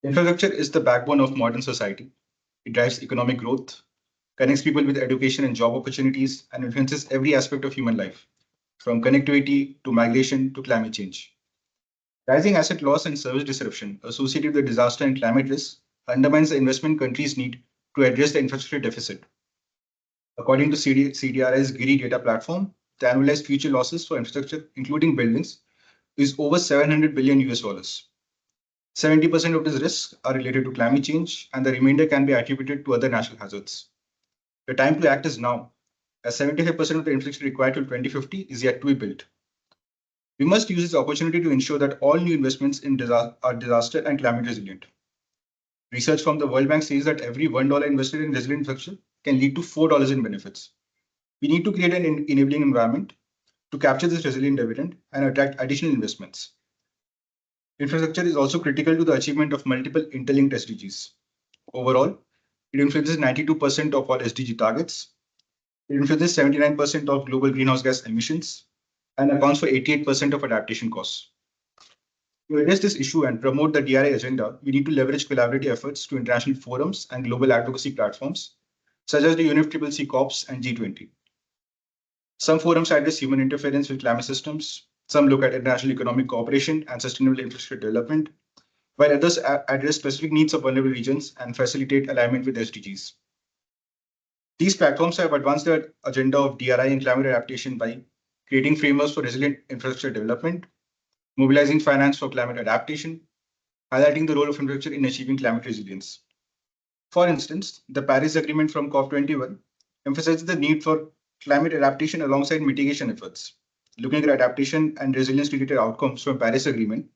Infrastructure is the backbone of modern society. It drives economic growth, connects people with education and job opportunities, and influences every aspect of human life, from connectivity to migration to climate change. Rising asset loss and service disruption associated with disaster and climate risk undermines the investment countries need to address the infrastructure deficit. According to CDRI's GRI data platform, the annualized future losses for infrastructure, including buildings, is over 700 billion US dollars. 70% of these risks are related to climate change, and the remainder can be attributed to other natural hazards. The time to act is now, as 75% of the infrastructure required till 2050 is yet to be built. We must use this opportunity to ensure that all new investments are disaster and climate resilient. Research from the World Bank says that every $1 invested in resilient infrastructure can lead to $4 in benefits. We need to create an enabling environment to capture this resilient dividend and attract additional investments. Infrastructure is also critical to the achievement of multiple interlinked SDGs. Overall, it influences 92% of all SDG targets. It influences 79% of global greenhouse gas emissions and accounts for 88% of adaptation costs. To address this issue and promote the DRI agenda, we need to leverage collaborative efforts to international forums and global advocacy platforms, such as the UNFCCC COPs and G20. Some forums address human interference with climate systems, some look at international economic cooperation and sustainable infrastructure development, while others address specific needs of vulnerable regions and facilitate alignment with SDGs. These platforms have advanced the agenda of DRI and climate adaptation by creating frameworks for resilient infrastructure development, mobilizing finance for climate adaptation, highlighting the role of infrastructure in achieving climate resilience. For instance, the Paris Agreement from COP21 emphasizes the need for climate adaptation alongside mitigation efforts. Looking at adaptation and resilience-related outcomes from Paris Agreement,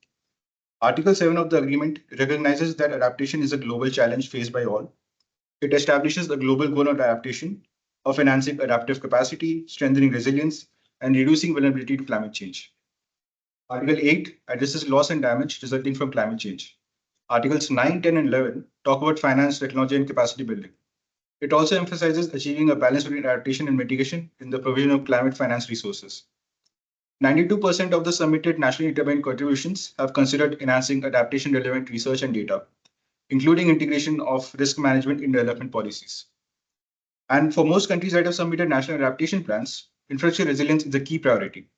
Article 7 of the agreement recognizes that adaptation is a global challenge faced by all. It establishes a global goal of adaptation of enhancing adaptive capacity, strengthening resilience, and reducing vulnerability to climate change. Article 8 addresses loss and damage resulting from climate change. Articles 9, 10, and 11 talk about finance, technology, and capacity building. It also emphasizes achieving a balance between adaptation and mitigation in the provision of climate finance resources. 92% of the submitted nationally determined contributions have considered enhancing adaptation-relevant research and data, including integration of risk management in development policies. And for most countries that have submitted national adaptation plans, infrastructure resilience is a key priority.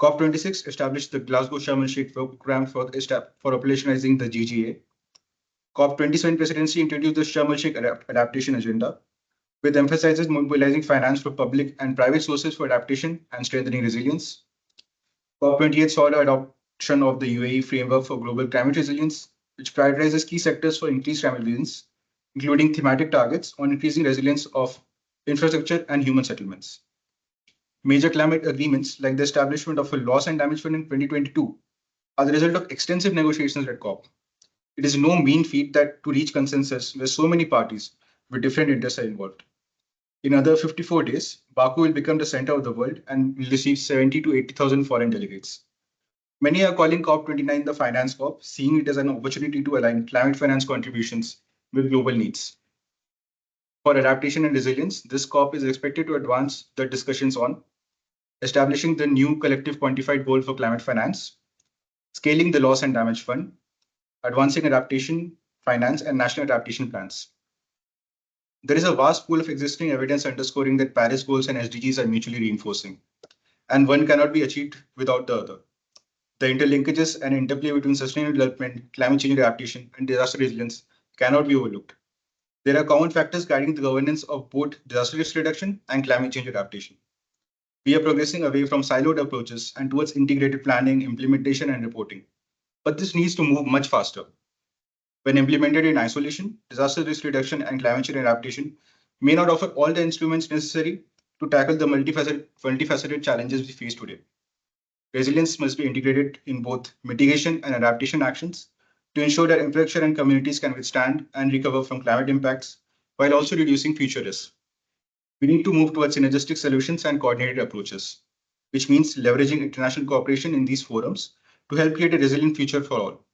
COP26 established the Glasgow Sharm el-Sheikh program for operationalizing the GGA. COP27 presidency introduced the Sharm el-Sheikh adaptation agenda, with emphasizes mobilizing finance for public and private sources for adaptation and strengthening resilience. COP28 saw the adoption of the UAE framework for global climate resilience, which prioritizes key sectors for increased climate resilience, including thematic targets on increasing resilience of infrastructure and human settlements. Major climate agreements, like the establishment of a loss and damage fund in 2022, are the result of extensive negotiations at COP. It is no mean feat that to reach consensus where so many parties with different interests are involved. In another 54 days, Baku will become the center of the world and will receive 70 to 80,000 foreign delegates. Many are calling COP29 the finance COP, seeing it as an opportunity to align climate finance contributions with global needs. For adaptation and resilience, this COP is expected to advance the discussions on establishing the new collective quantified goal for climate finance, scaling the loss and damage fund, advancing adaptation, finance, and national adaptation plans. There is a vast pool of existing evidence underscoring that Paris goals and SDGs are mutually reinforcing, and one cannot be achieved without the other. The interlinkages and interplay between sustainable development, climate change adaptation, and disaster resilience cannot be overlooked. There are common factors guiding the governance of both disaster risk reduction and climate change adaptation. We are progressing away from siloed approaches and towards integrated planning, implementation, and reporting. But this needs to move much faster. When implemented in isolation, disaster risk reduction and climate change adaptation may not offer all the instruments necessary to tackle the multifaceted challenges we face today. Resilience must be integrated in both mitigation and adaptation actions to ensure that infrastructure and communities can withstand and recover from climate impacts while also reducing future risks. We need to move towards synergistic solutions and coordinated approaches, which means leveraging international cooperation in these forums to help create a resilient future for all.